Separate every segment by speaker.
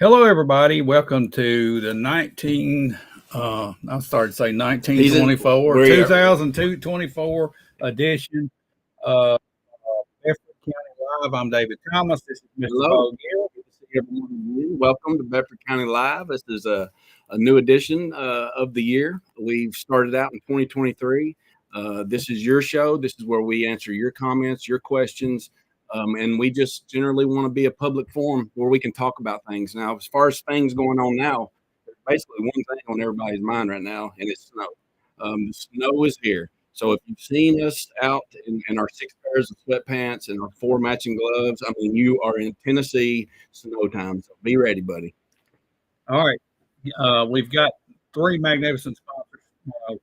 Speaker 1: Hello, everybody. Welcome to the I started to say 1924, 2024 edition of Bedford County Live. I'm David Thomas. This is Mr.
Speaker 2: Hello.
Speaker 1: Bo Gill.
Speaker 2: Good to see everyone. Welcome to Bedford County Live. This is a new edition of the year. We've started out in 2023. This is your show. This is where we answer your comments, your questions, and we just generally want to be a public forum where we can talk about things. Now, as far as things going on now, there's basically one thing on everybody's mind right now, and it's snow. The snow is here. So if you've seen us out in our 6 pairs of sweatpants and our 4 matching gloves, I mean, you are in Tennessee snow time. So be ready, buddy.
Speaker 1: All right. We've got 3 magnificent sponsors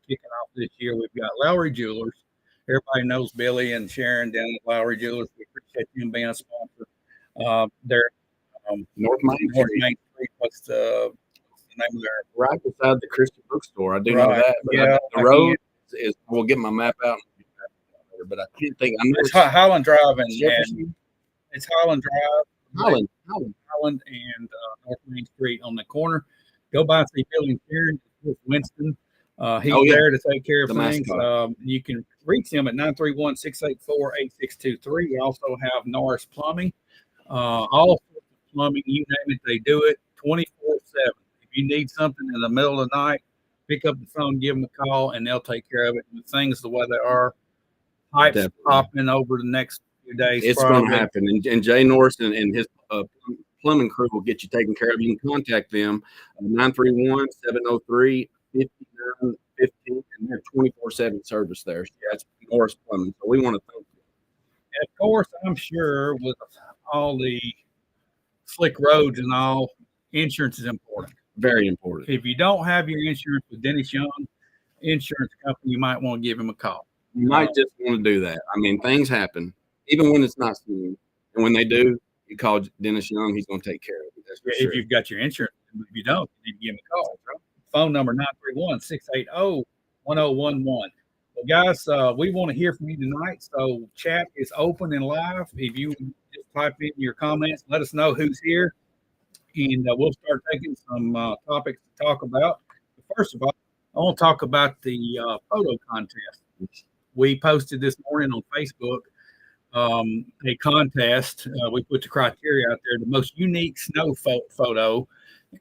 Speaker 1: kicking off this year. We've got Lowry Jewelers. Everybody knows Billy and Sharon down at Lowry Jewelers. We appreciate them being a sponsor. They're
Speaker 2: North Main Street.
Speaker 1: What's the name of their?
Speaker 2: Right beside the Christian bookstore. I do know that. But
Speaker 1: yeah,
Speaker 2: the road is, we'll get my map out. But I can't think. I know
Speaker 1: it's Holland Drive and it's Holland Drive. Holland and North Main Street on the corner. Go by and see Billy and Sharon with Winston. He's there to take care of things. You can reach him at 931-684-8623. We also have Norris Plumbing. All sorts of plumbing, you name it, they do it 24/7. If you need something in the middle of the night, pick up the phone, give them a call, and they'll take care of it. And things the way they are, pipes popping over the next few days.
Speaker 2: It's going to happen. And Jay Norris and his plumbing crew will get you taken care of. You can contact them 931-703-5915, and they're 24/7 service there. So that's Norris Plumbing. So we want to thank you.
Speaker 1: And of course, I'm sure with all the slick roads and all, insurance is important.
Speaker 2: Very important.
Speaker 1: If you don't have your insurance with Dennis Young Insurance Company, you might want to give him a call.
Speaker 2: You might just want to do that. I mean, things happen, even when it's not snowing. And when they do, you call Dennis Young, he's going to take care of it. That's for sure.
Speaker 1: If you've got your insurance. If you don't, you need to give him a call. Right? Phone number 931-680-1011. Well, guys, we want to hear from you tonight. So chat is open and live. If you just type in your comments, let us know who's here. And we'll start taking some topics to talk about. But first of all, I want to talk about the photo contest. We posted this morning on Facebook a contest. We put the criteria out there, the most unique snow photo.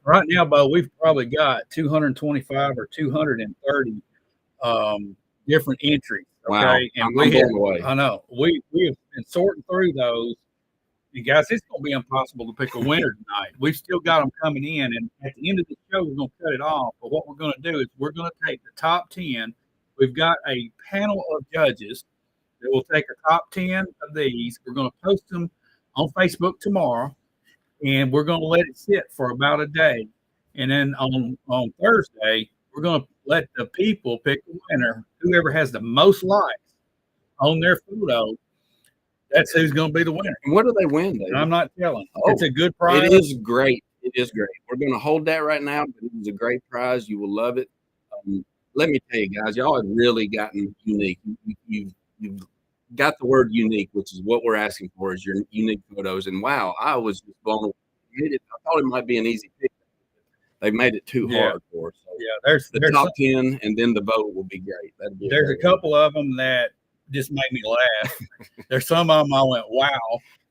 Speaker 1: Right now, Bo, we've probably got 225 or 230 different entries. Okay,
Speaker 2: wow.
Speaker 1: And I know we have been sorting through those. And guys, it's going to be impossible to pick a winner tonight. We've still got them coming in, and at the end of the show, we're going to cut it off. But what we're going to do is we're going to take the top 10. We've got a panel of judges that will take a top 10 of these. We're going to post them on Facebook tomorrow, and we're going to let it sit for about a day. And then on Thursday, we're going to let the people pick a winner. Whoever has the most likes on their photo, that's who's going to be the winner.
Speaker 2: And what do they win, David?
Speaker 1: I'm not telling. It's a good prize.
Speaker 2: It is great. It is great. We're going to hold that right now, but it is a great prize. You will love it. Let me tell you, guys, y'all have really gotten unique. You've got the word unique, which is what we're asking for, is your unique photos. And wow, I was just blown away. I thought it might be an easy pick. They've made it too hard for us. So
Speaker 1: there's
Speaker 2: top 10, and then the vote will be great.
Speaker 1: There's a couple of them that just made me laugh. There's some of them I went, wow.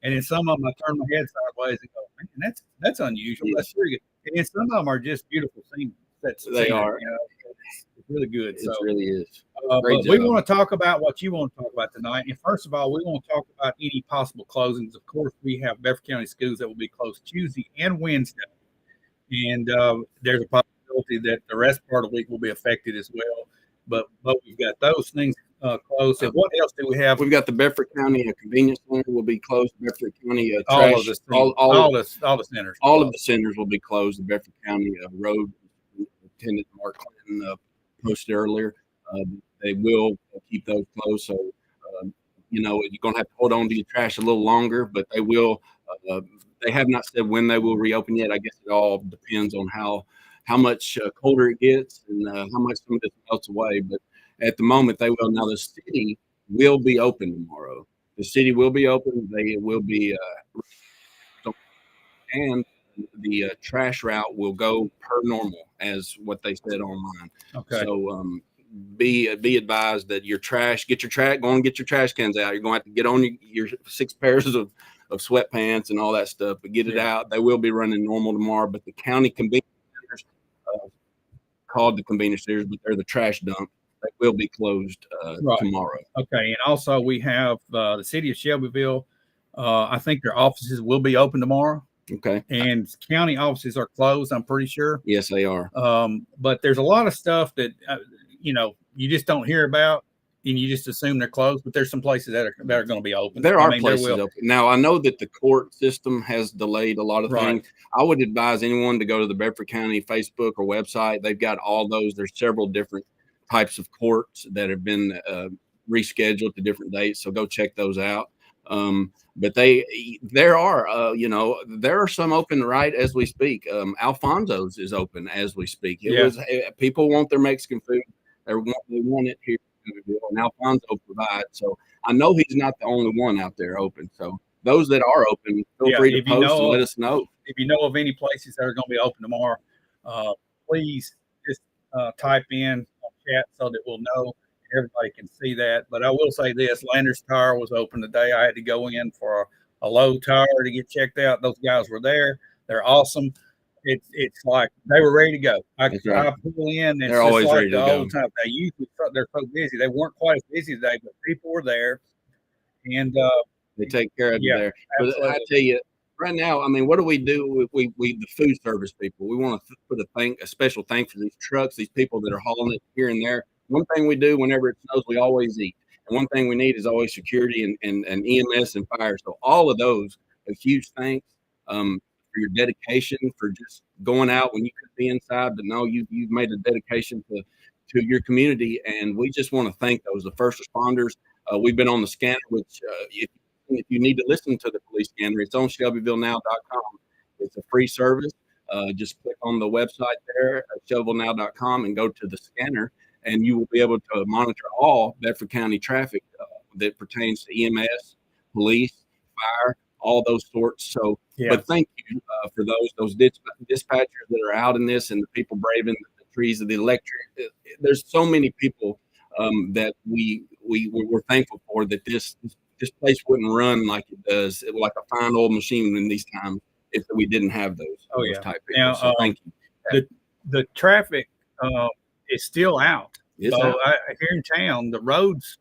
Speaker 1: And then some of them I turned my head sideways and go, man, that's unusual. Yes. That's pretty good. And then some of them are just beautiful scenes.
Speaker 2: They are.
Speaker 1: You know, it's really good.
Speaker 2: It really is.
Speaker 1: But we want to talk about what you want to talk about tonight. And first of all, we want to talk about any possible closings. Of course, we have Bedford County schools that will be closed Tuesday and Wednesday. And there's a possibility that the rest part of the week will be affected as well. But we've got those things closed. And what else do we have?
Speaker 2: We've got the Bedford County Convenience Center will be closed. Bedford County trash.
Speaker 1: All of the centers.
Speaker 2: All of the centers will be closed. The Bedford County Road Lieutenant Mark Clinton posted earlier. They will keep those closed. So, you're going to have to hold on to your trash a little longer, but they will. They have not said when they will reopen yet. I guess it all depends on how much colder it gets and how much some of this melts away. But at the moment, they will. Now, the city will be open tomorrow. The city will be open. They will be, and the trash route will go per normal as what they said online.
Speaker 1: Okay.
Speaker 2: So be advised that your trash, go and get your trash cans out. You're going to have to get on your 6 pairs of sweatpants and all that stuff, but get it out. They will be running normal tomorrow, but the county convenience centers, called the convenience centers, but they're the trash dump. They will be closed tomorrow.
Speaker 1: Okay, and also we have the city of Shelbyville. I think their offices will be open tomorrow.
Speaker 2: Okay.
Speaker 1: And county offices are closed, I'm pretty sure.
Speaker 2: Yes, they are.
Speaker 1: But there's a lot of stuff that you just don't hear about, and you just assume they're closed. But there's some places that are going to be open.
Speaker 2: There are places open. Now, I know that the court system has delayed a lot of things. I would advise anyone to go to the Bedford County Facebook or website. They've got all those. There's several different types of courts that have been rescheduled to different dates. So go check those out. But there are some open right as we speak. Alfonso's is open as we speak. People want their Mexican food. They want it here, and Alfonso provides. So I know he's not the only one out there open. So those that are open, feel free to post and let us know.
Speaker 1: If you know of any places that are going to be open tomorrow, please just type in chat so that we'll know. Everybody can see that. But I will say this: Landers Tire was open today. I had to go in for a low tire to get checked out. Those guys were there. They're awesome. It's like they were ready to go. I pull in, and
Speaker 2: they're always ready to go.
Speaker 1: Time. They're so busy. They weren't quite as busy today, but people were there, and
Speaker 2: they take care of you there. But I tell you, right now, I mean, what do? We the food service people. We want to put a special thanks for these trucks, these people that are hauling it here and there. One thing we do whenever it snows, we always eat. And one thing we need is always security and EMS and fire. So all of those, a huge thanks for your dedication, for just going out when you could be inside. But no, you've made a dedication to your community. And we just want to thank those, the first responders. We've been on the scanner, which if you need to listen to the police scanner, it's on ShelbyvilleNow.com. It's a free service. Just click on the website there at ShelbyvilleNow.com and go to the scanner. And you will be able to monitor all Bedford County traffic that pertains to EMS, police, fire, all those sorts. So, but thank you for those dispatchers that are out in this, and the people braving the trees of the electric. There's so many people that we're thankful for, that this place wouldn't run like it does, like a fine old machine in these times, if we didn't have those type people.
Speaker 1: Now,
Speaker 2: so thank you.
Speaker 1: The traffic is still out. Here in town, the roads,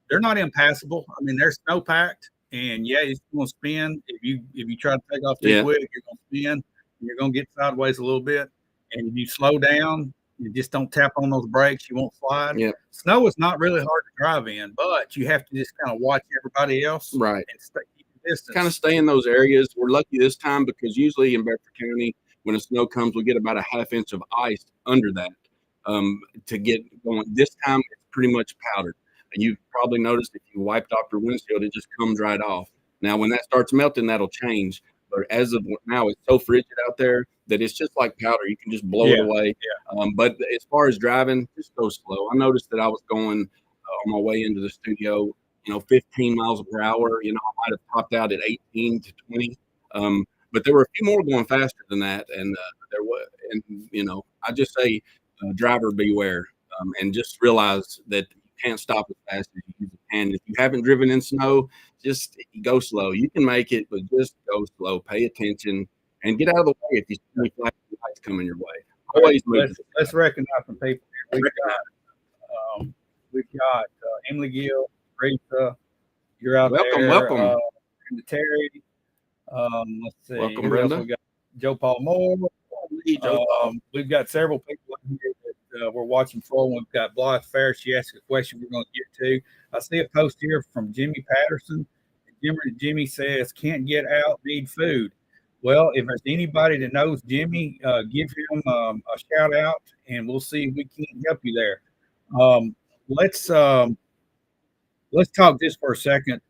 Speaker 1: they're not impassable. I mean, they're snow packed, and it's going to spin. If you try to take off too quick, you're going to spin. You're going to get sideways a little bit, and if you slow down, you just don't tap on those brakes, you won't slide. Snow is not really hard to drive in, but you have to just kind of watch everybody else,
Speaker 2: right?
Speaker 1: And keep the distance.
Speaker 2: Kind of stay in those areas. We're lucky this time because usually in Bedford County, when the snow comes, we get about a ½ inch of ice under that. To get going. This time it's pretty much powdered. And you've probably noticed if you wiped off your windshield, it just comes right off. Now, when that starts melting, that'll change. But as of now, it's so frigid out there that it's just like powder. You can just blow it away. But as far as driving, just go slow. I noticed that I was going on my way into the studio, 15 miles per hour. I might have topped out at 18 to 20. But there were a few more going faster than that. And there was, and I just say, driver beware, and just realize that you can't stop as fast as you can. If you haven't driven in snow, just go slow. You can make it, but just go slow. Pay attention and get out of the way if you see any flashing lights coming your way. Always move.
Speaker 1: Let's recognize some people here. We've got Emily Gill, Rita. You're out there.
Speaker 2: Welcome.
Speaker 1: Terry. Let's see.
Speaker 2: Welcome, Brenda.
Speaker 1: We got Joe Paul Moore. We've got several people here that we're watching for. We've got Blythe Fair. She asked a question we're going to get to. I see a post here from Jimmy Patterson. Jimmy says, can't get out, need food. Well, if there's anybody that knows Jimmy, give him a shout out, and we'll see if we can help you there. Let's talk just for a second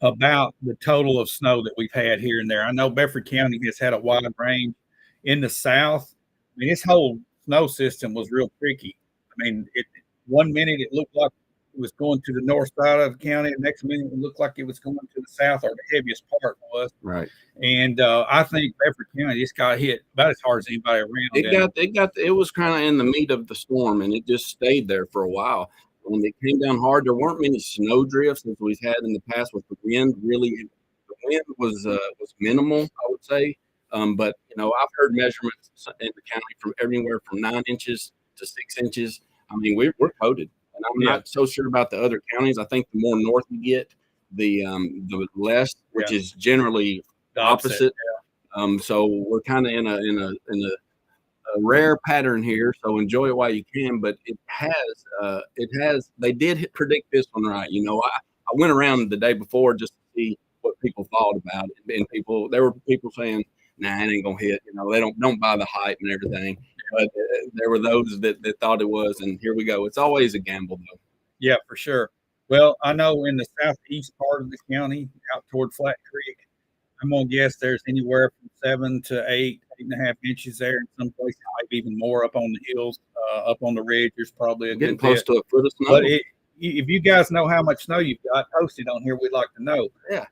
Speaker 1: about the total of snow that we've had here and there. I know Bedford County has had a wide range. In the south, I mean, this whole snow system was real tricky. I mean, 1 minute it looked like it was going to the north side of the county. The next minute, it looked like it was going to the south, or the heaviest part was.
Speaker 2: Right.
Speaker 1: And I think Bedford County just got hit about as hard as anybody around.
Speaker 2: It was kind of in the meat of the storm, and it just stayed there for a while. When it came down hard, there weren't many snow drifts as we've had in the past. With the wind, really, the wind was minimal, I would say. But I've heard measurements in the county from anywhere from 9 inches to 6 inches. I mean, we're coated, and I'm not so sure about the other counties. I think the more north you get, the less, which is generally the opposite. So we're kind of in a rare pattern here. So enjoy it while you can. But it has. They did predict this one right. I went around the day before just to see what people thought about it, and there were people saying, "Nah, it ain't gonna hit." They don't buy the hype and everything. But there were those that thought it was, and here we go. It's always a gamble, though.
Speaker 1: Yeah, for sure. Well, I know in the southeast part of the county, out toward Flat Creek, I'm gonna guess there's anywhere from 7 to 8.5 inches there. In some places, maybe even more up on the hills, up on the ridge. There's probably
Speaker 2: getting close to a foot of snow.
Speaker 1: But if you guys know how much snow you've got posted on here, we'd like to know.
Speaker 2: Yeah.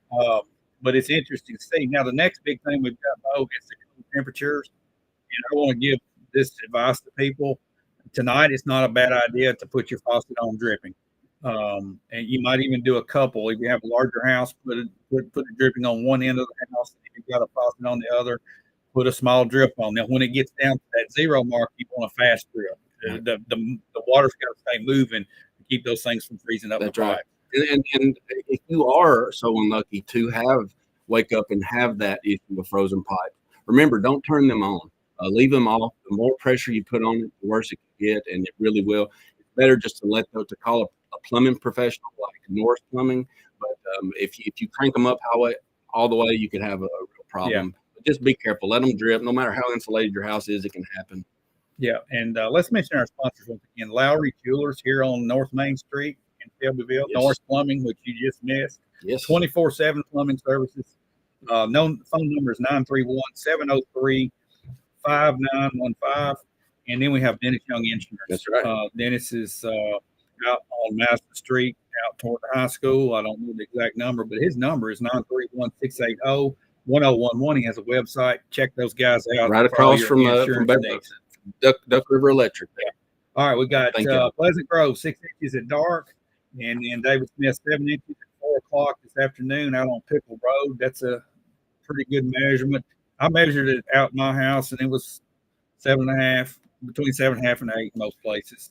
Speaker 1: But it's interesting to see. Now, the next big thing we've got, Bo, is the cold temperatures. And I want to give this advice to people. Tonight, it's not a bad idea to put your faucet on dripping. And you might even do a couple. If you have a larger house, put a dripping on one end of the house. If you've got a faucet on the other, put a small drip on. Now, when it gets down to that 0 mark, you want a fast drip.
Speaker 2: Right.
Speaker 1: The water's got to stay moving to keep those things from freezing up.
Speaker 2: That's right. And if you are so unlucky to wake up and have that issue with frozen pipe, remember, don't turn them on. Leave them off. The more pressure you put on it, the worse it can get, and it really will. It's better just to call a plumbing professional like Norris Plumbing. But if you crank them up all the way, you could have a real problem. Yeah. But just be careful. Let them drip. No matter how insulated your house is, it can happen.
Speaker 1: Yeah, and let's mention our sponsors once again. Lowry Jewelers here on North Main Street in Shelbyville. Yes. Norris Plumbing, which you just missed.
Speaker 2: Yes.
Speaker 1: 24/7 plumbing services. Phone number is 931-703-5915. And then we have Dennis Young Insurance.
Speaker 2: That's right.
Speaker 1: Dennis is out on Madison Street, out toward the high school. I don't know the exact number, but his number is 931-680-1011. He has a website. Check those guys out.
Speaker 2: Right across from Bedford. Duck River Electric.
Speaker 1: Yeah. All right, we got Pleasant Grove, 6 inches at dark, and David Smith, 7 inches at 4 o'clock this afternoon out on Pickle Road. That's a pretty good measurement. I measured it out in my house, and it was 7.5, between 7.5 and 8 in most places.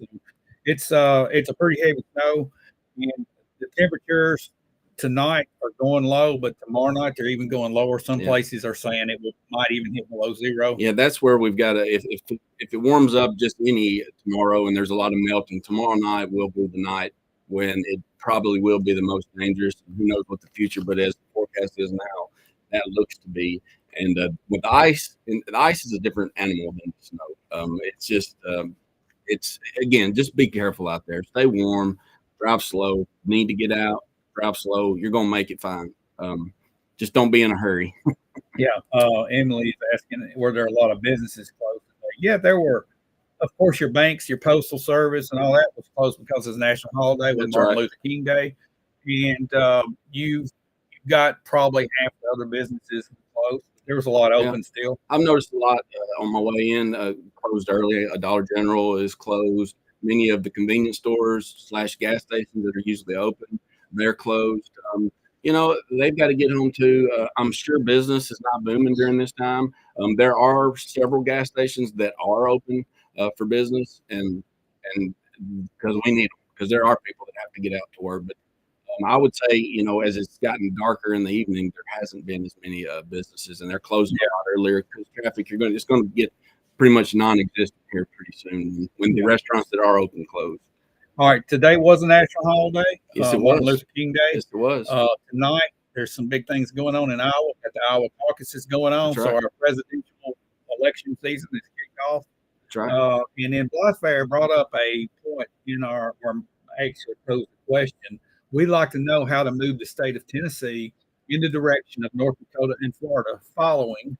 Speaker 1: So it's a pretty heavy snow, and the temperatures tonight are going low, but tomorrow night they're even going lower. Some places are saying might even hit below 0.
Speaker 2: Yeah, that's where we've got to. If it warms up just any tomorrow, and there's a lot of melting, tomorrow night will be the night when it probably will be the most dangerous. Who knows what the future, but as the forecast is now, that looks to be. And with the ice, the ice is a different animal than the snow. It's just, it's again, just be careful out there. Stay warm, drive slow. Need to get out, drive slow. You're gonna make it fine. Just don't be in a hurry.
Speaker 1: Yeah. Emily is asking, were there a lot of businesses closed today? Yeah, there were. Of course, your banks, your postal service, and all that was closed because it's a national holiday with Martin Luther King Day, and you've got probably half the other businesses closed. There was a lot open still.
Speaker 2: I've noticed a lot on my way in closed early. A Dollar General is closed. Many of the convenience stores / gas stations that are usually open, they're closed. They've got to get home too. I'm sure business is not booming during this time. There are several gas stations that are open for business, and because we need them, because there are people that have to get out to work. But I would say, as it's gotten darker in the evening, there hasn't been as many businesses, and they're closing a lot earlier because traffic. It's going to get pretty much non-existent here pretty soon when the restaurants that are open close.
Speaker 1: All right, today was a national holiday.
Speaker 2: Yes, it was.
Speaker 1: Martin Luther King Day.
Speaker 2: Yes, it was.
Speaker 1: Tonight, there's some big things going on in Iowa. Got the Iowa caucuses going on,
Speaker 2: That's right.
Speaker 1: So our presidential election season is kicked off.
Speaker 2: That's right.
Speaker 1: And then Blythefair brought up a point in or actually posed a question. We'd like to know how to move the state of Tennessee in the direction of North Dakota and Florida following.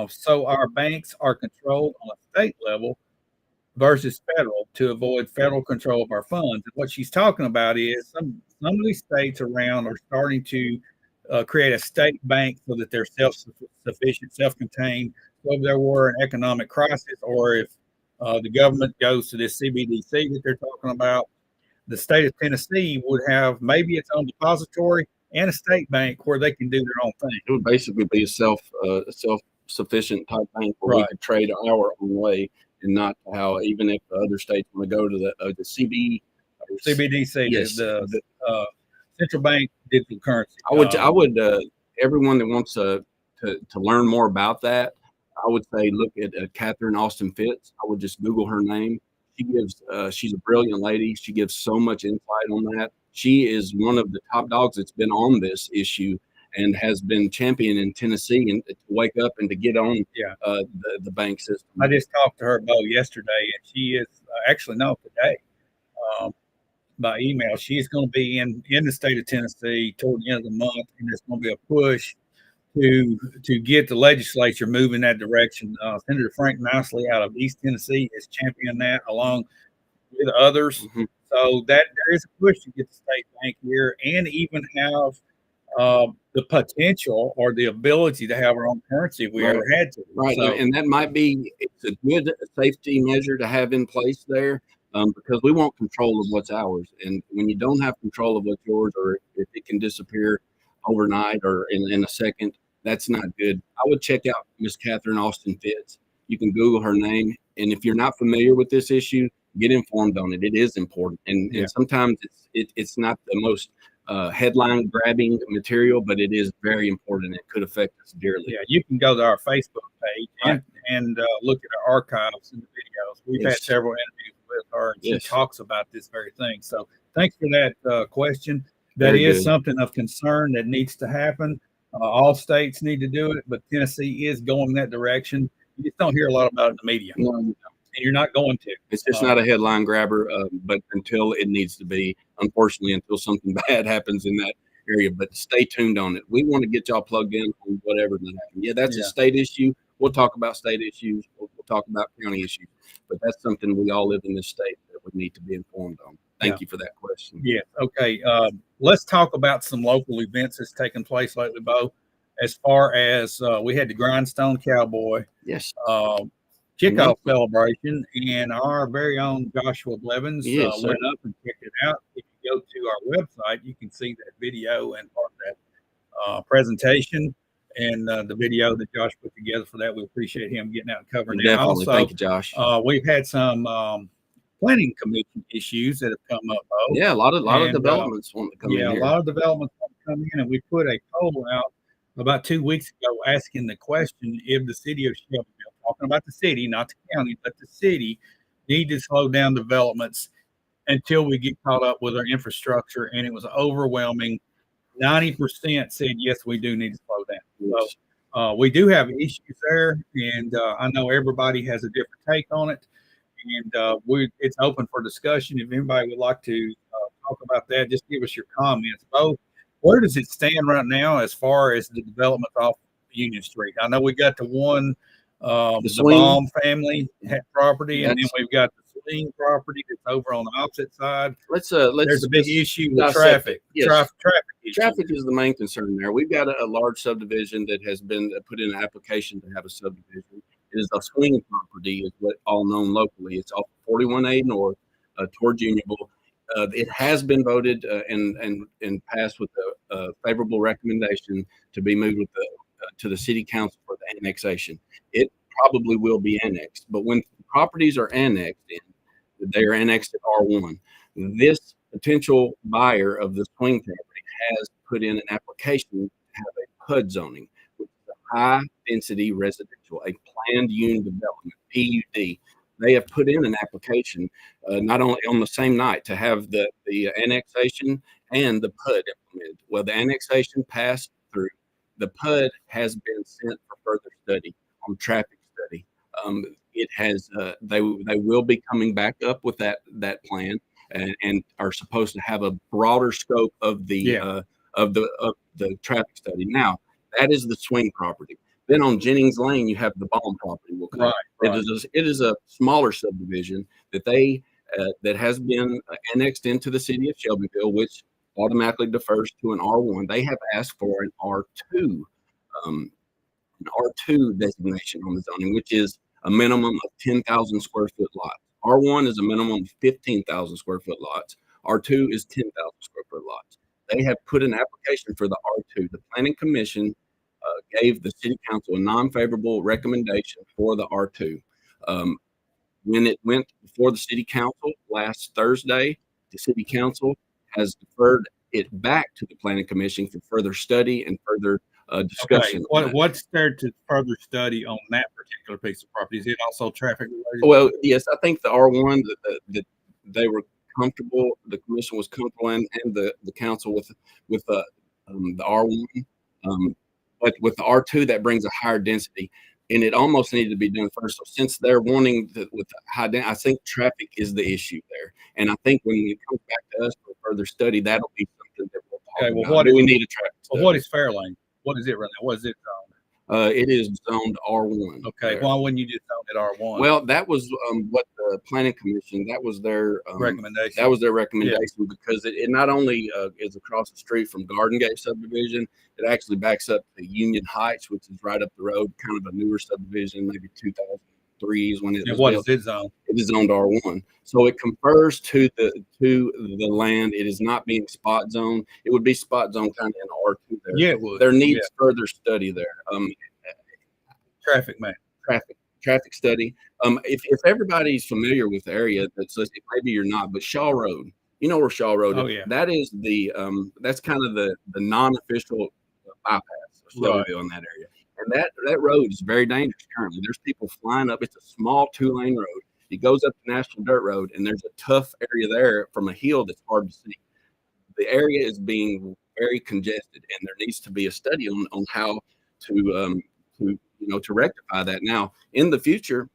Speaker 1: So our banks are controlled on a state level versus federal to avoid federal control of our funds. And what she's talking about is some of these states around are starting to create a state bank so that they're self-sufficient, self-contained. So if there were an economic crisis, or if the government goes to this CBDC that they're talking about, the state of Tennessee would have maybe its own depository and a state bank where they can do their own thing.
Speaker 2: It would basically be a self-sufficient type bank where we could trade our own way, and not how, even if the other states want to go to the
Speaker 1: CBDC,
Speaker 2: yes,
Speaker 1: the central bank digital currency.
Speaker 2: I would everyone that wants to learn more about that, I would say look at Catherine Austin Fitts. I would just Google her name. She gives she's a brilliant lady. She gives so much insight on that. She is one of the top dogs that's been on this issue and has been champion in Tennessee, and to wake up and to get on the bank system.
Speaker 1: I just talked to her, Bo, yesterday, and she is today by email. She's going to be in the state of Tennessee toward the end of the month, and there's going to be a push to get the legislature moving that direction. Senator Frank Nicely out of East Tennessee is championing that along with others. Mm-hmm. So that there is a push to get the state bank here, and even have the potential or the ability to have our own currency if we ever had to.
Speaker 2: Right, so, and that might be, it's a good safety measure to have in place there, because we want control of what's ours. And when you don't have control of what's yours, or if it can disappear overnight or in a second, that's not good. I would check out Miss Catherine Austin Fitts. You can Google her name, and if you're not familiar with this issue, get informed on it. It is important, and sometimes it's not the most headline grabbing material, but it is very important. It could affect us dearly.
Speaker 1: Yeah, you can go to our Facebook page and look at our archives and the videos. We've had several interviews with her, and she talks about this very thing. So thanks for that question. That very is good. Something of concern that needs to happen. All states need to do it, but Tennessee is going that direction. You just don't hear a lot about it in the media. No. And you're not going to.
Speaker 2: It's just not a headline grabber, but until it needs to be, unfortunately, until something bad happens in that area. But stay tuned on it. We want to get y'all plugged in on whatever that happens. Yeah, that's a state issue. We'll talk about state issues. We'll talk about county issues. But that's something we all live in this state that we need to be informed on. Thank you for that question.
Speaker 1: Yeah. Okay. Let's talk about some local events that's taken place lately, Bo. As far as we had the Grindstone Cowboy kickoff celebration, and our very own Joshua Blevins went up and checked it out. If you go to our website, you can see that video and part of that presentation and the video that Josh put together for that. We appreciate him getting out and covering it.
Speaker 2: Also, thank you, Josh.
Speaker 1: We've had some planning commission issues that have come up.
Speaker 2: Yeah, a lot of developments want to come in.
Speaker 1: Yeah, a lot of developments want to come in, and we put a poll out about 2 weeks ago asking the question if the city of Shelbyville, talking about the city, not the county, but the city, need to slow down developments until we get caught up with our infrastructure. And it was overwhelming. 90% said, yes, we do need to slow down. Yes. So we do have issues there, and I know everybody has a different take on it. And it's open for discussion. If anybody would like to talk about that, just give us your comments. Both, where does it stand right now as far as the development off Union Street? I know we got the one, the Baum family property, and then we've got the Swing property that's over on the opposite side. There's a big issue with traffic.
Speaker 2: Yes. Traffic is the main concern there. We've got a large subdivision that has been put in an application to have a subdivision. It is a Swing property, is what all known locally. It's off 41A North toward Unionville. It has been voted and passed with a favorable recommendation to be moved with to the city council for the annexation. It probably will be annexed, but when properties are annexed in, they are annexed at R1. This potential buyer of the Swing property has put in an application to have a PUD zoning, which is a high density residential, a planned unit development, PUD. They have put in an application not only on the same night to have the annexation and the PUD implemented. Well, the annexation passed through. The PUD has been sent for further study on traffic study. It has. They will be coming back up with that plan and are supposed to have a broader scope of the traffic study. Now, that is the Swing property. Then on Jennings Lane, you have the Baum property. Will come.
Speaker 1: Right.
Speaker 2: It is a smaller subdivision that that has been annexed into the city of Shelbyville, which automatically defers to an R1. They have asked for um, an R2 designation on the zoning, which is a minimum of 10,000 square foot lots. R1 is a minimum of 15,000 square foot lots. R2 is 10,000 square foot lots. They have put an application for the R2. The Planning Commission gave the City Council a non-favorable recommendation for the R2. When it went before the City Council last Thursday, the City Council has deferred it back to the Planning Commission for further study and further discussion.
Speaker 1: Okay. What's there to further study on that particular piece of property? Is it also traffic related?
Speaker 2: Well, yes, I think the R1 that they were comfortable, the commission was comfortable in, and the council with the R1. But with the R2, that brings a higher density, and it almost needed to be done first. So since they're wanting with the high density, I think traffic is the issue there. And I think when it comes back to us for further study, that'll be something that we'll talk about.
Speaker 1: Do
Speaker 2: we need a traffic study?
Speaker 1: Well, what is Fairlane? What is it right now? What is it zoned?
Speaker 2: It is zoned R1.
Speaker 1: Okay,
Speaker 2: there.
Speaker 1: why wouldn't you just zone it R1?
Speaker 2: Well, that was what the Planning Commission, that was their
Speaker 1: recommendation.
Speaker 2: That was their recommendation because it not only is across the street from Garden Gate subdivision, it actually backs up to Union Heights, which is right up the road, kind of a newer subdivision, maybe 2003 is when it was
Speaker 1: what
Speaker 2: built.
Speaker 1: Is it zoned?
Speaker 2: It is zoned R1. So it confers to the land. It is not being spot zoned. It would be spot zoned kind of in R2 there.
Speaker 1: Yeah, it would.
Speaker 2: There needs further study there.
Speaker 1: Traffic, man.
Speaker 2: Traffic study. If everybody's familiar with the area, maybe you're not, but Shaw Road, you know where Shaw Road is?
Speaker 1: Oh, yeah.
Speaker 2: That is that's kind of the non-official bypass of Shelbyville in that area. And that road is very dangerous currently. There's people flying up. It's a small 2-lane road. It goes up the National Dirt Road, and there's a tough area there from a hill that's hard to see. The area is being very congested, and there needs to be a study on how to rectify that. Now, in the future,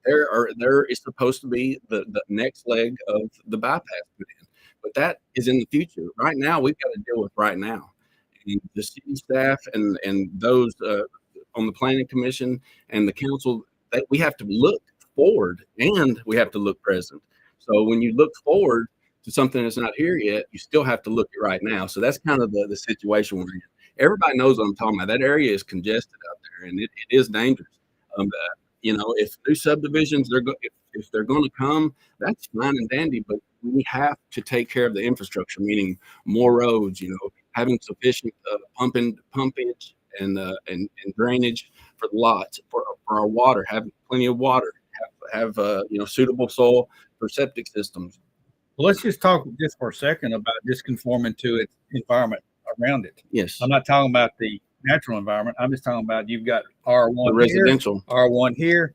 Speaker 2: there is supposed to be the next leg of the bypass put in, but that is in the future. Right now, we've got to deal with right now. And the city staff and those on the Planning Commission and the council, that we have to look forward and we have to look present. So when you look forward to something that's not here yet, you still have to look at right now. So that's kind of the situation we're in. Everybody knows what I'm talking about. That area is congested out there, and it is dangerous. If new subdivisions if they're going to come, that's fine and dandy, but we have to take care of the infrastructure, meaning more roads. Having sufficient pumpage and drainage for the lots, for our water, having plenty of water, have suitable soil for septic systems.
Speaker 1: Well, let's just talk just for a second about just conforming to its environment around it.
Speaker 2: Yes.
Speaker 1: I'm not talking about the natural environment. I'm just talking about you've got R1
Speaker 2: residential,
Speaker 1: R1 here.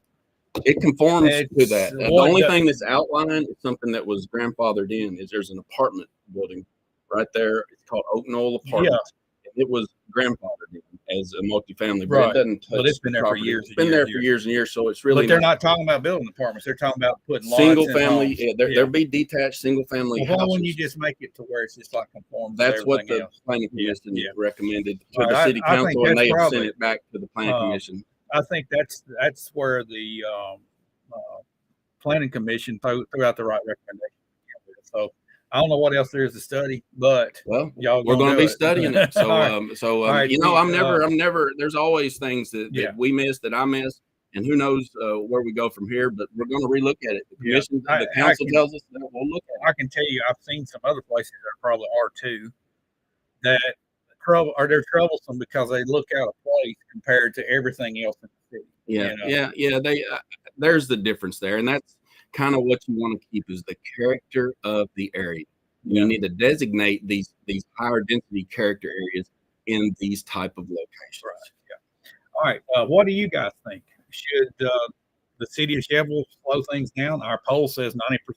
Speaker 2: It conforms to that. The only thing that's outlined is something that was grandfathered in. Is there's an apartment building right there. It's called Oak Knoll Apartments. Yeah. And it was grandfathered in as a multifamily, but it doesn't touch.
Speaker 1: But it's been there for years.
Speaker 2: It's been there for years and years. So it's really.
Speaker 1: But they're not talking about building apartments. They're talking about putting
Speaker 2: single family. Yeah, there'll be detached single family.
Speaker 1: Well, why wouldn't you just make it to where it's just like conforms?
Speaker 2: That's what the Planning Commission recommended to the City Council, and they have sent it back to the Planning Commission.
Speaker 1: I think that's where the Planning Commission threw out the right recommendation. So I don't know what else there is to study, but
Speaker 2: we're going to be studying it. So,
Speaker 1: right.
Speaker 2: I'm never. There's always things that we miss, that I miss, and who knows where we go from here. But we're going to relook at it. The commission, the council tells us that we'll look at it.
Speaker 1: I can tell you, I've seen some other places that are probably R2 that they're troublesome because they look out of place compared to everything else in the city.
Speaker 2: Yeah. There's the difference there, and that's kind of what you want to keep is the character of the area. You need to designate these higher density character areas in these type of locations.
Speaker 1: Right. Yeah. All right. What do you guys think? Should the city of Shelbyville slow things down? Our poll says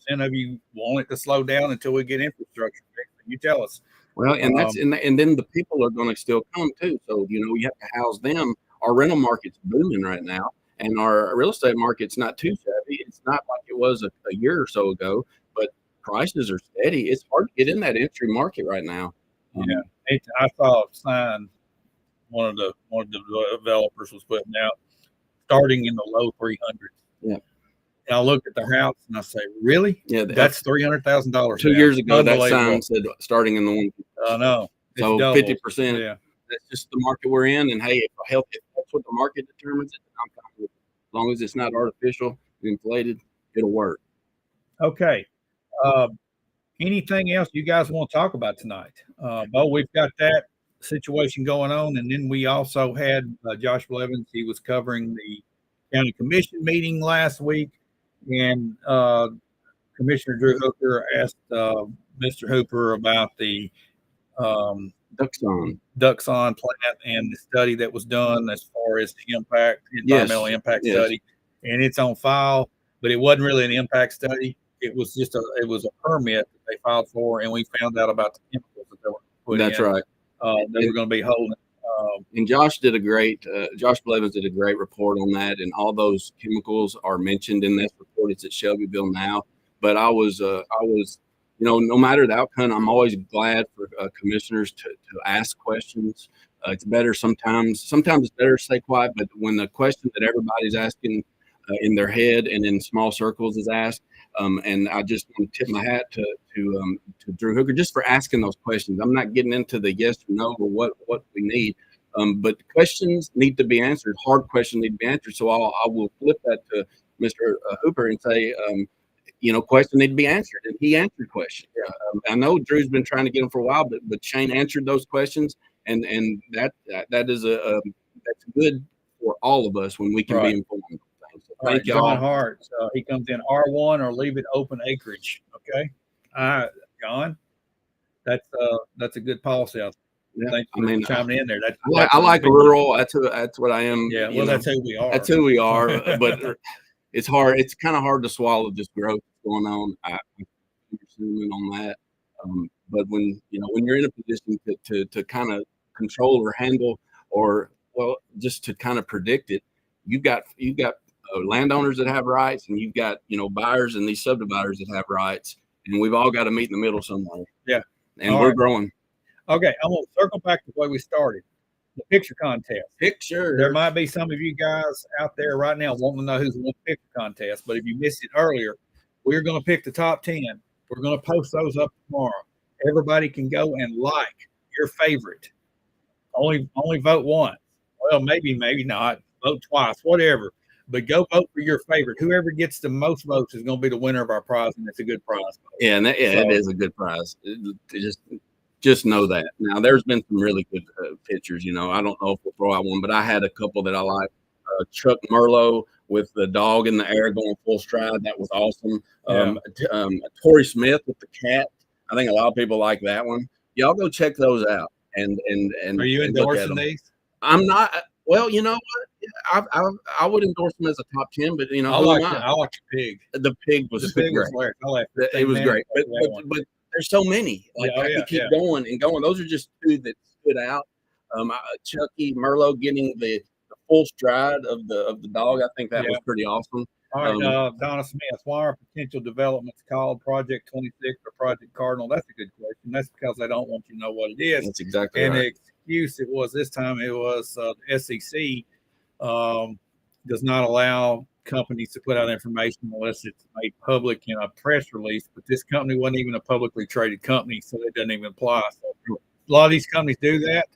Speaker 1: 90% of you want it to slow down until we get infrastructure fixed. You tell us.
Speaker 2: Well, and and then the people are going to still come too. So you have to house them. Our rental market's booming right now, and our real estate market's not too shabby. It's not like it was a year or so ago, but prices are steady. It's hard to get in that entry market right now.
Speaker 1: I saw a sign the developers was putting out, starting in the low 300s.
Speaker 2: Yeah.
Speaker 1: And I looked at the house and I say, really?
Speaker 2: Yeah,
Speaker 1: That's $300,000.
Speaker 2: 2 years ago, that sign said starting in the one.
Speaker 1: I know.
Speaker 2: So 50%.
Speaker 1: Yeah.
Speaker 2: That's just the market we're in. And hey, if that's what the market determines it, I'm fine with it. As long as it's not artificial, inflated, it'll work.
Speaker 1: Okay. Anything else you guys want to talk about tonight? Bo, we've got that situation going on, and then we also had Josh Blevins. He was covering the county commission meeting last week, and Commissioner Drew Hooker asked Mr. Hooper about the Duxon plant and the study that was done as far as the environmental impact study, and it's on file, but it wasn't really an impact study. It was just a permit that they filed for, and we found out about the chemicals that they were put in.
Speaker 2: That's right.
Speaker 1: They were going to be holding.
Speaker 2: And Josh Blevins did a great report on that, and all those chemicals are mentioned in this report. It's at Shelbyville now. But I was, no matter the outcome, I'm always glad for commissioners to ask questions. It's better sometimes it's better to stay quiet, but when the question that everybody's asking in their head and in small circles is asked, and I just want to tip my hat to Drew Hooker just for asking those questions. I'm not getting into the yes or no or what we need, but questions need to be answered. Hard questions need to be answered. So I will flip that to Mr. Hooper and say, questions need to be answered, and he answered questions. I know Drew's been trying to get them for a while, but Shane answered those questions, and that is that's good for all of us when we can be informed. So thank y'all.
Speaker 1: John Hart, he comes in R1 or leave it open acreage. Okay, John, that's a good policy.
Speaker 2: Yeah,
Speaker 1: thanks for chiming in there.
Speaker 2: I like rural. That's what I am.
Speaker 1: Yeah, well, that's who we are.
Speaker 2: That's who we are. But it's hard. It's kind of hard to swallow this growth going on. I'm assuming on that. But when you're in a position to kind of control or handle, or just to kind of predict it, you've got landowners that have rights, and you've got buyers and these subdividers that have rights, and we've all got to meet in the middle somewhere.
Speaker 1: Yeah,
Speaker 2: and we're growing.
Speaker 1: Okay, I'm gonna circle back to the way we started. The picture contest. There might be some of you guys out there right now wanting to know who's won the picture contest, but if you missed it earlier, we're going to pick the top 10. We're going to post those up tomorrow. Everybody can go and like your favorite. Only vote once. Well, maybe not. Vote twice, whatever. But go vote for your favorite. Whoever gets the most votes is going to be the winner of our prize, and it's a good prize.
Speaker 2: Yeah, and it is a good prize. Just know that. Now, there's been some really good pictures. I don't know if we'll throw out one, but I had a couple that I like. Chuck Merlot with the dog in the air going full stride. That was awesome. Torrey Smith with the cat. I think a lot of people like that one. Y'all go check those out. And
Speaker 1: are you endorsing these?
Speaker 2: I'm not. Well, you know what? I would endorse them as a top 10, but
Speaker 1: I like the pig.
Speaker 2: The pig was great. It was great, but there's so many. I could keep going and going. Those are just two that stood out. Chucky Merlot getting the full stride of the dog. I think that was pretty awesome.
Speaker 1: All right, Donna Smith, why are potential developments called Project 26 or Project Cardinal? That's a good question. That's because they don't want you to know what it is.
Speaker 2: That's exactly
Speaker 1: right.
Speaker 2: And
Speaker 1: the excuse this time it was the SEC does not allow companies to put out information unless it's made public in a press release. But this company wasn't even a publicly traded company, so it doesn't even apply. So a lot of these companies do that,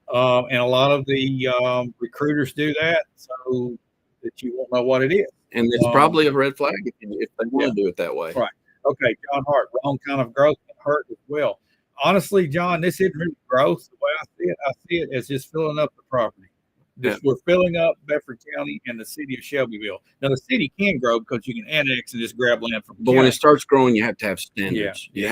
Speaker 1: and a lot of the recruiters do that, so that you won't know what it is.
Speaker 2: And it's probably a red flag if they want to do it that way.
Speaker 1: Right. Okay, John Hart, wrong kind of growth can hurt as well. Honestly, John, this isn't really growth the way I see it as just filling up the property. We're filling up Bedford County and the city of Shelbyville. Now, the city can grow because you can annex and just grab land from.
Speaker 2: But when it starts growing, you have to have standards. You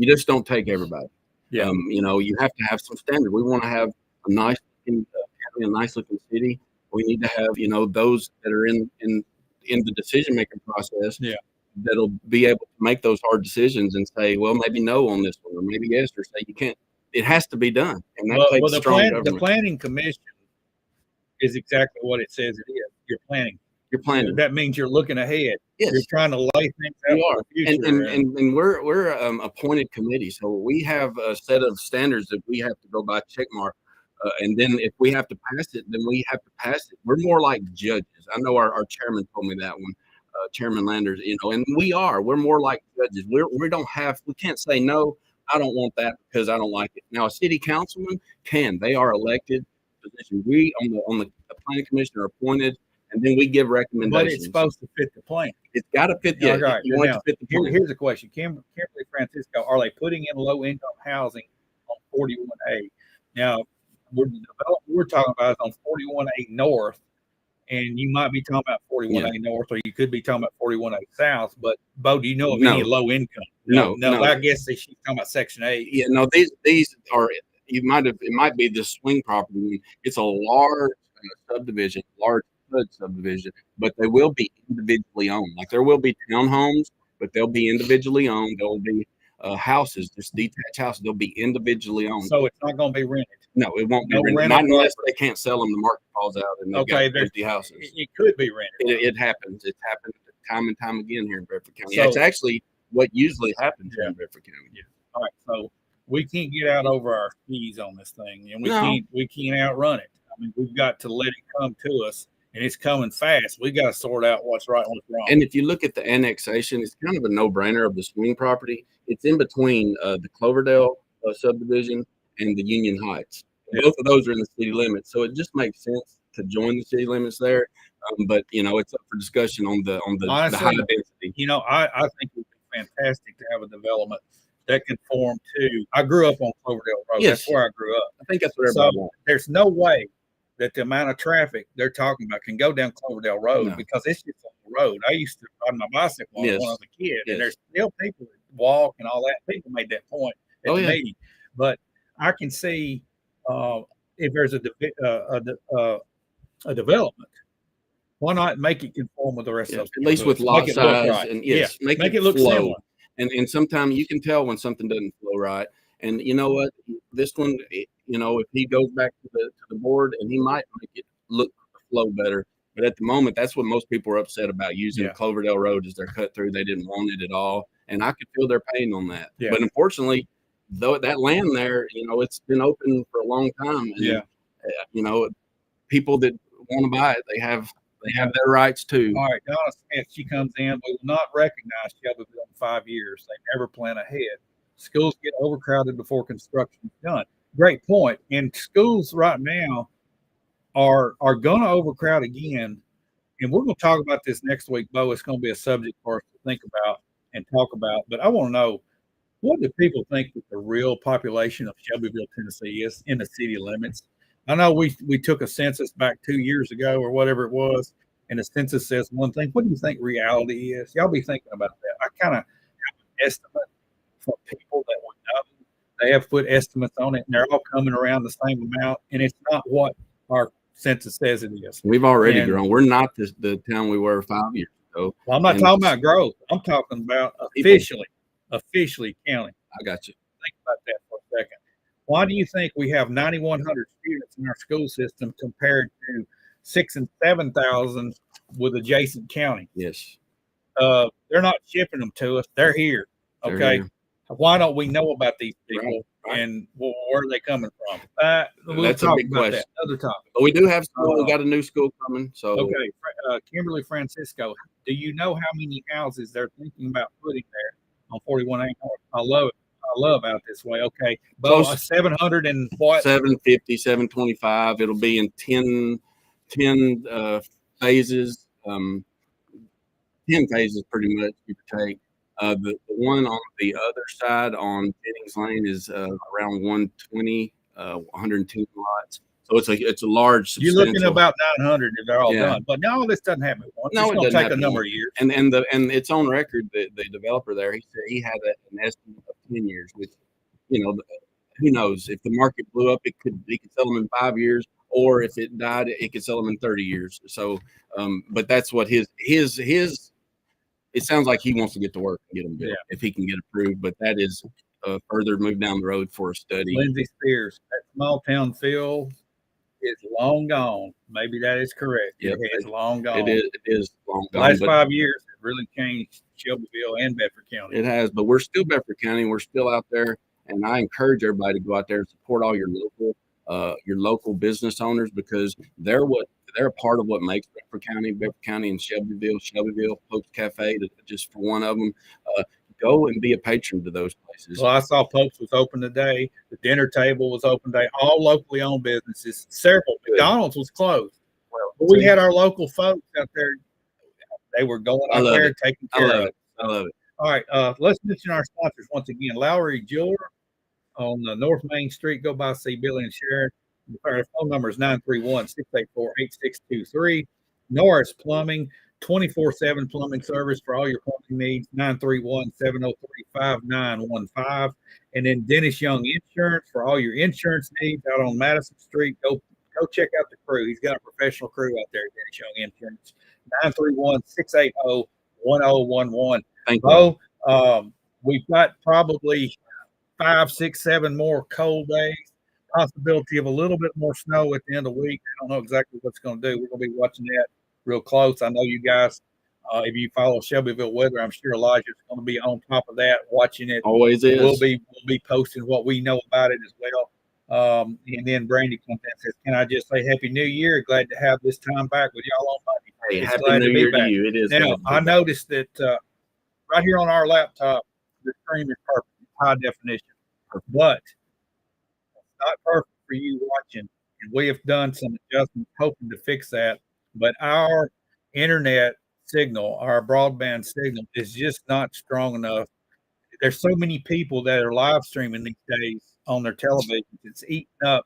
Speaker 2: just don't take everybody.
Speaker 1: Yeah.
Speaker 2: You have to have some standards. We want to have a nice looking county, a nice looking city. We need to have, those that are in the decision making process.
Speaker 1: Yeah.
Speaker 2: That'll be able to make those hard decisions and say, well, maybe no on this one, or maybe yes, or say you can't. It has to be done, and that takes strong government.
Speaker 1: The planning commission is exactly what it says it is. You're planning.
Speaker 2: You're planning.
Speaker 1: That means you're looking ahead.
Speaker 2: Yes.
Speaker 1: You're trying to lay things out for the future.
Speaker 2: And we're appointed committee, so we have a set of standards that we have to go by check mark And then if we have to pass it, then we have to pass it. We're more like judges. I know our chairman told me that one, Chairman Landers, and we're more like judges. We can't say, no, I don't want that because I don't like it. Now, a city councilman they are elected position. We on the planning commission are appointed, and then we give recommendations.
Speaker 1: But it's supposed to fit the plan.
Speaker 2: It's got to fit. Yeah,
Speaker 1: right.
Speaker 2: You want it to fit the plan.
Speaker 1: Here's a question. Kimberly Francisco, are they putting in low income housing on 41A? Now, the development we're talking about is on 41A North, and you might be talking about 41A North, or you could be talking about 41A South. But Bo, do you know of any low income?
Speaker 2: No.
Speaker 1: I guess she's talking about Section 8.
Speaker 2: Yeah, no, these are. It might be the swing property. It's a large subdivision, large HUD subdivision, but they will be individually owned. Like there will be townhomes, but they'll be individually owned. There'll be houses, just detached houses. They'll be individually owned.
Speaker 1: So it's not going to be rented.
Speaker 2: No, it won't be rented. Not unless they can't sell them. The market falls out and they've got empty houses.
Speaker 1: It could be rented.
Speaker 2: It happens. It's happened time and time again here in Bedford County. So, it's actually what usually happens here in Bedford County.
Speaker 1: Yeah. All right. So we can't get out over our skis on this thing, and we can't outrun it. I mean, we've got to let it come to us, and it's coming fast. We got to sort out what's right and what's wrong.
Speaker 2: And if you look at the annexation, it's kind of a no-brainer of the swing property. It's in between the Cloverdale subdivision and the Union Heights. Both of those are in the city limits, so it just makes sense to join the city limits there. But it's up for discussion on the
Speaker 1: Honestly,
Speaker 2: high density.
Speaker 1: I think it would be fantastic to have a development that conform to. I grew up on Cloverdale Road.
Speaker 2: Yes.
Speaker 1: That's where I grew up.
Speaker 2: I think that's what everybody wants.
Speaker 1: There's no way that the amount of traffic they're talking about can go down Cloverdale Road because it's just on the road. I used to ride my bicycle when I was a kid, and there's still people that walk and all that. People made that point at the meeting, but I can see if there's a development, why not make it conform with the rest of those?
Speaker 2: At least with lot size and make it look
Speaker 1: flow.
Speaker 2: Similar. And sometimes you can tell when something doesn't flow right. And you know what? This one, if he goes back to the board, and he might make it flow better. But at the moment, that's what most people are upset about using Cloverdale Road as their cut through. They didn't want it at all, and I could feel their pain on that. Yeah. But unfortunately, though that land there, it's been open for a long time. And, people that want to buy it, they have their rights too.
Speaker 1: All right, Donna Smith, she comes in. We will not recognize Shelbyville in 5 years. They never plan ahead. Schools get overcrowded before construction is done. Great point. And schools right now are going to overcrowd again. And we're going to talk about this next week, Bo. It's going to be a subject for us to think about and talk about. But I want to know, what do people think that the real population of Shelbyville, Tennessee is in the city limits? I know we took a census back 2 years ago or whatever it was, and the census says one thing. What do you think reality is? Y'all be thinking about that. I kind of have an estimate for people that would know. They have put estimates on it, and they're all coming around the same amount, and it's not what our census says it is.
Speaker 2: We've already grown. We're not the town we were 5 years ago.
Speaker 1: Well, I'm not talking about growth. I'm talking about officially counting.
Speaker 2: I got you.
Speaker 1: Think about that for a second. Why do you think we have 9,100 students in our school system compared to 6,000 and 7,000 with adjacent county?
Speaker 2: Yes.
Speaker 1: They're not shipping them to us. They're here. Okay. They're here. Why don't we know about these people and where are they coming from?
Speaker 2: That's a big question.
Speaker 1: Another topic.
Speaker 2: But we do have school. We got a new school coming. So
Speaker 1: okay. Kimberly Francisco, do you know how many houses they're thinking about putting there on 41A North? I love it. I love out this way. Okay. But 700 and what?
Speaker 2: 750, 725. It'll be in 10 phases. 10 phases pretty much, you could take. The one on the other side on Jennings Lane is around 120, 110 lots. So it's a large.
Speaker 1: You're looking at about 900 if they're all done. But no, this doesn't happen at once.
Speaker 2: No,
Speaker 1: it's going to take a number of years.
Speaker 2: And it's on record that the developer there, he said he had an estimate of 10 years, which, who knows? If the market blew up, he could sell them in 5 years, or if it died, it could sell them in 30 years. So, but that's what his. It sounds like he wants to get to work and get them built if he can get approved. But that is a further move down the road for a study.
Speaker 1: Lindsay Spears, that small town feel is long gone. Maybe that is correct.
Speaker 2: Yep.
Speaker 1: It's long gone.
Speaker 2: It is long gone.
Speaker 1: The last 5 years have really changed Shelbyville and Bedford County.
Speaker 2: It has, but we're still Bedford County. We're still out there, and I encourage everybody to go out there and support all your local your local business owners, because they're a part of what makes Bedford County and Shelbyville Pope's Cafe, just for one of them. Go and be a patron to those places.
Speaker 1: Well, I saw Pope's was open today. The dinner table was open today. All locally owned businesses. Several.
Speaker 2: Good.
Speaker 1: McDonald's was closed. But we had our local folks out there. They were going out there taking care of it.
Speaker 2: I love it.
Speaker 1: All right. Let's mention our sponsors once again. Lowry Jeweler on North Main Street. Go by, see Billy and Sharon. Our phone number is 931-684-8623. Norris Plumbing, 24/7 plumbing service for all your plumbing needs, 931-703-5915. And then Dennis Young Insurance for all your insurance needs out on Madison Street. Go check out the crew. He's got a professional crew out there, Dennis Young Insurance. 931-680-1011.
Speaker 2: Thank you.
Speaker 1: Bo, we've got probably 5, 6, 7 more cold days. Possibility of a little bit more snow at the end of the week. I don't know exactly what's going to do. We're going to be watching that real close. I know you guys, if you follow Shelbyville weather, I'm sure Elijah's going to be on top of that, watching it.
Speaker 2: Always is.
Speaker 1: We'll be posting what we know about it as well. And then Brandy comes in and says, "Can I just say Happy New Year? Glad to have this time back with y'all on Monday."
Speaker 2: Hey, Happy New Year to you. It is.
Speaker 1: Now, I noticed that right here on our laptop, the stream is perfect, high definition, but not perfect for you watching, and we have done some adjustments hoping to fix that, but our internet signal, our broadband signal, is just not strong enough. There's so many people that are live streaming these days on their televisions. It's eating up.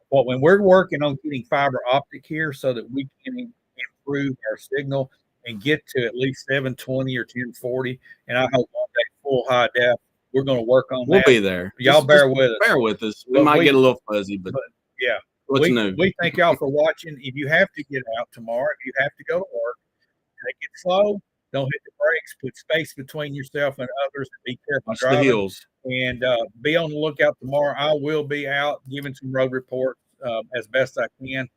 Speaker 1: Well, when we're working on getting fiber optic here so that we can improve our signal and get to at least 720 or 1040, and I hope one day full high def. We're going to work on that.
Speaker 2: We'll be there.
Speaker 1: Y'all bear with us.
Speaker 2: Bear with us. We might get a little fuzzy, but
Speaker 1: yeah.
Speaker 2: What's new?
Speaker 1: We thank y'all for watching. If you have to get out tomorrow, if you have to go to work, take it slow. Don't hit the brakes. Put space between yourself and others, and be careful driving.
Speaker 2: The hills.
Speaker 1: And be on the lookout tomorrow. I will be out giving some road reports as best I can.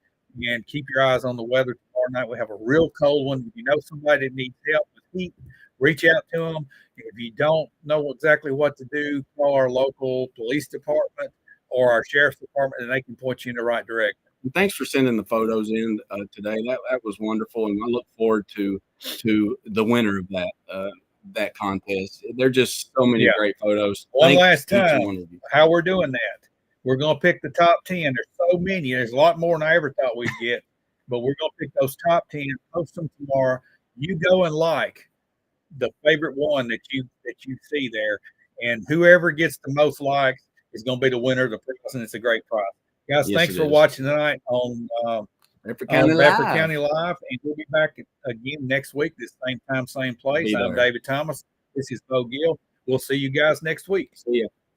Speaker 1: And keep your eyes on the weather tomorrow night. We have a real cold one. If you know somebody that needs help with heat, reach out to them. If you don't know exactly what to do, call our local police department or our sheriff's department, and they can point you in the right direction.
Speaker 2: And thanks for sending the photos in today. That was wonderful, and I look forward to the winner of that contest. There are just so many great photos.
Speaker 1: One last time, how we're doing that. We're going to pick the top 10. There's so many. There's a lot more than I ever thought we'd get, but we're going to pick those top 10, post them tomorrow. You go and like the favorite one that you see there, and whoever gets the most likes is going to be the winner of the prize, and it's a great prize. Guys, thanks for watching tonight on
Speaker 2: Bedford County Live.
Speaker 1: And we'll be back again next week, this same time, same place. I'm David Thomas. This is Bo Gill. We'll see you guys next week.
Speaker 2: See ya.